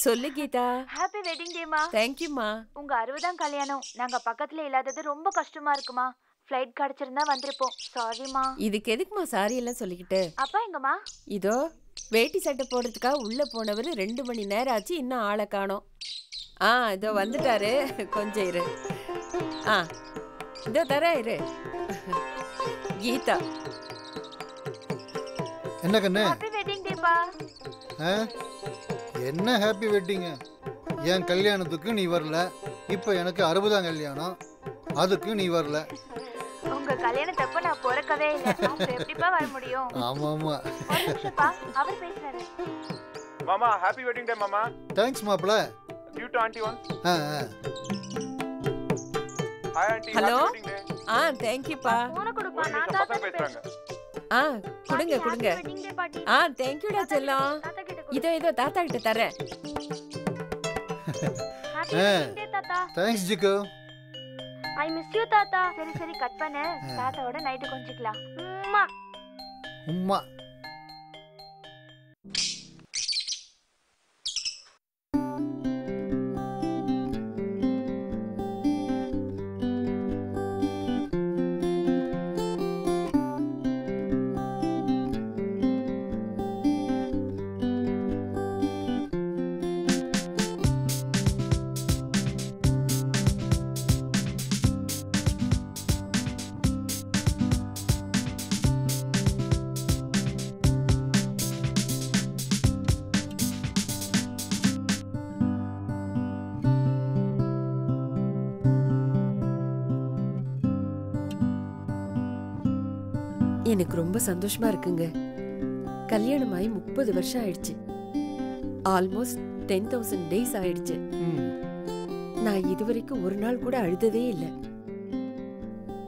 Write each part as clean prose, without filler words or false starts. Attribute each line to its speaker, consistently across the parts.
Speaker 1: சொல்லு Geetha.
Speaker 2: Happy wedding டேமா.
Speaker 1: தேங்க்யூமா.
Speaker 2: உங்க 60ஆம் கல்யாணம் நாங்க பக்கத்துல இல்லாதது ரொம்ப கஷ்டமா இருக்குமா. ஃப்ளைட் கிடைச்சிருந்தா வந்திருப்போம். சாரிமா.
Speaker 1: இதுக்கு எதுக்குமா சாரி எல்லாம் சொல்லிக்கிட்டு?
Speaker 2: அப்பா எங்கம்மா?
Speaker 1: இதோ வேட்டி சட்டை போடுறதுக்காக உள்ள போனவர் 2 மணி நேரம் ஆச்சு, இன்னும் ஆளை காணோம். இதோ வந்துட்டாரு. கொஞ்சம் இரு. இதோ தர இரு. கீதா.
Speaker 3: என்ன கண்ணு?
Speaker 2: ஹாப்பி வெட்டிங் டேப்பா.
Speaker 3: என்ன ஹாப்பி வெட்டிங்? என் கல்யாணத்துக்கு நீ வரல, இப்போ எனக்கு 60ஆம் கல்யாணம், அதுக்கு நீ வரல.
Speaker 2: உங்க கல்யாணத்தப்ப நான் பிறக்கவே இல்லை. அப்ப எப்படிப்பா வர முடியும்?
Speaker 3: ஆமா ஆமா.
Speaker 2: அவர் பேசுறாரு.
Speaker 4: மாமா ஹாப்பி வெட்டிங் டே மாமா.
Speaker 3: தேங்க்ஸ் மாப்ள.
Speaker 4: You to anti one. Hi anti.
Speaker 1: Hello.
Speaker 4: Thank
Speaker 1: you பா.
Speaker 2: போன கொடுப்பா, நான் தான்
Speaker 4: பேசுறாங்க.
Speaker 1: கொடுங்க கொடுங்க. தேங்க் யூடா செல்லம். இதோ தாத்தா கிட்ட தரேன்.
Speaker 3: தேங்க்ஸ் ஜிகோ.
Speaker 2: ஐ மிஸ் யூ தாத்தா. சரி கட் பண்ணு. தாத்தாவோட நைட்டு கொஞ்சிக்கலாம்.
Speaker 3: உம்மா.
Speaker 1: எனக்கு ரொம்ப சந்தோஷமா இருக்குங்க. கல்யாணம் ஆகி 30 வருஷம் ஆயிடுச்சு. ஆல்மோஸ்ட் 10,000 days ஆயிடுச்சு. நான் இதுவரைக்கும் ஒரு நாள் கூட அழுததே இல்லை.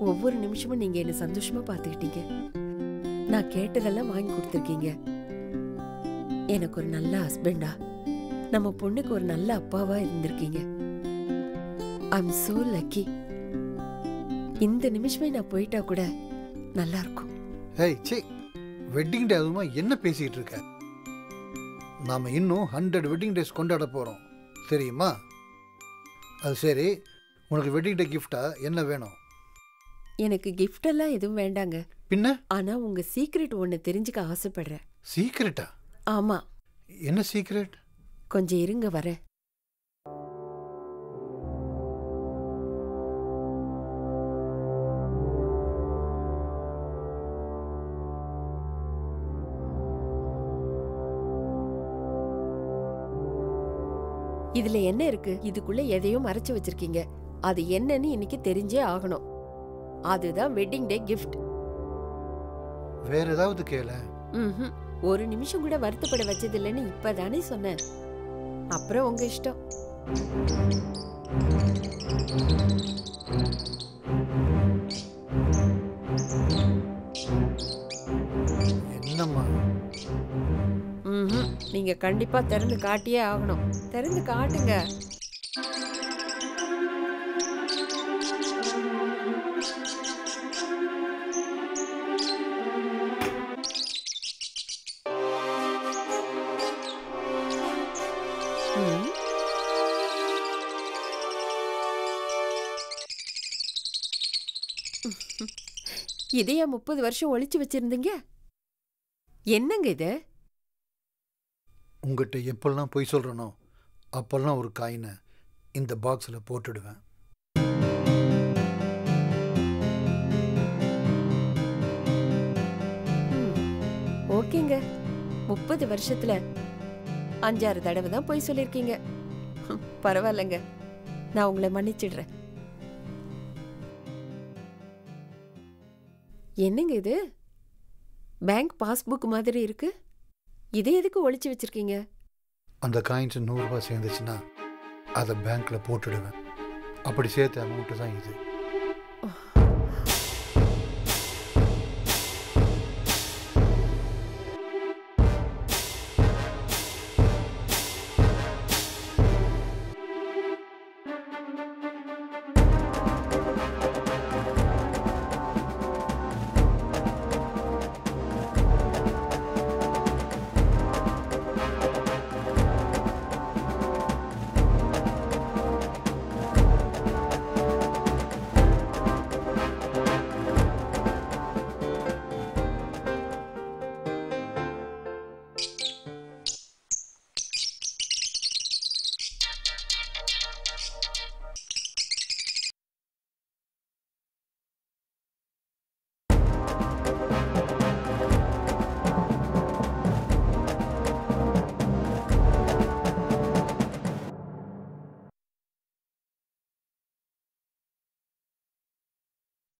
Speaker 1: ஒவ்வொரு நிமிஷமும் நீங்க என்ன சந்தோஷமா பார்த்துக்கிட்டீங்க. நான் கேட்டதெல்லாம் வாங்கி கொடுத்துருக்கீங்க. எனக்கு ஒரு நல்ல ஹஸ்பண்டா, நம்ம பொண்ணுக்கு ஒரு நல்ல அப்பாவா இருந்திருக்கீங்க. ஐ அம் சோ லக்கி. இந்த நிமிஷமே நான் போயிட்டா கூட நல்லா இருக்கும்.
Speaker 3: வெட்டிங் டே அதுமா என்ன பேசிட்டு இருக்க? நாம இன்னும் 100 வெட்டிங் டேஸ் கொண்டாட போறோம் தெரியுமா? அது சரி, உனக்கு வெட்டிங் டே கிஃப்டா என்ன வேணும்?
Speaker 1: எனக்கு கிஃப்ட் எல்லாம் எதுவும் வேண்டாங்க.
Speaker 3: பின்ன?
Speaker 1: ஆனா உங்க சீக்ரெட் ஒன்னு தெரிஞ்சுக்க ஆசைப்படுறேன்.
Speaker 3: சீக்ரெட்டா?
Speaker 1: ஆமா.
Speaker 3: என்ன சீக்ரெட்?
Speaker 1: கொஞ்சம் இருங்க வரேன். இதுல என்ன இருக்கு? இதுக்குள்ள எதையும் மறைச்சு வச்சிருக்கீங்க. அது என்னன்னு இன்னைக்கு தெரிஞ்சே ஆகணும். அதுதான் வெட்டிங் டே கிஃப்ட்.
Speaker 3: வேற ஏதாவது கேள.
Speaker 1: ஒரு நிமிஷம் கூட வருத்தப்பட வச்சது இல்லைன்னு இப்பதானே சொன்னேன். அப்புறம் உங்க இஷ்டம்.
Speaker 3: என்னம்மா?
Speaker 1: நீங்க கண்டிப்பா திறந்து காட்டியே ஆகணும். திறந்து காட்டுங்க. இதையா 30 வருஷம் ஒளிச்சு வச்சிருந்தீங்க? என்னங்க இது?
Speaker 3: உங்ககிட்ட எப்பெல்லாம் பொய் சொல்றனோ அப்பெல்லாம் ஒரு காயினை இந்த பாக்ஸில் போட்டுடுவேன்.
Speaker 1: ஓகேங்க. 30 வருஷத்துல 5-6 தடவை தான் பொய் சொல்லிருக்கீங்க. பரவாயில்லைங்க, நான் உங்களை மன்னிச்சிடுறேன். என்னங்க இது? பேங்க் பாஸ்புக் மாதிரி இருக்கு. இதை எதுக்கு ஒளிச்சு வச்சிருக்கீங்க?
Speaker 3: அந்த காயின்ஸ் 100 ரூபாய் சேர்ந்துச்சுன்னா அதை பேங்க்ல போட்டுடுவேன். அப்படி சேர்த்த அமௌண்ட் தான் இது.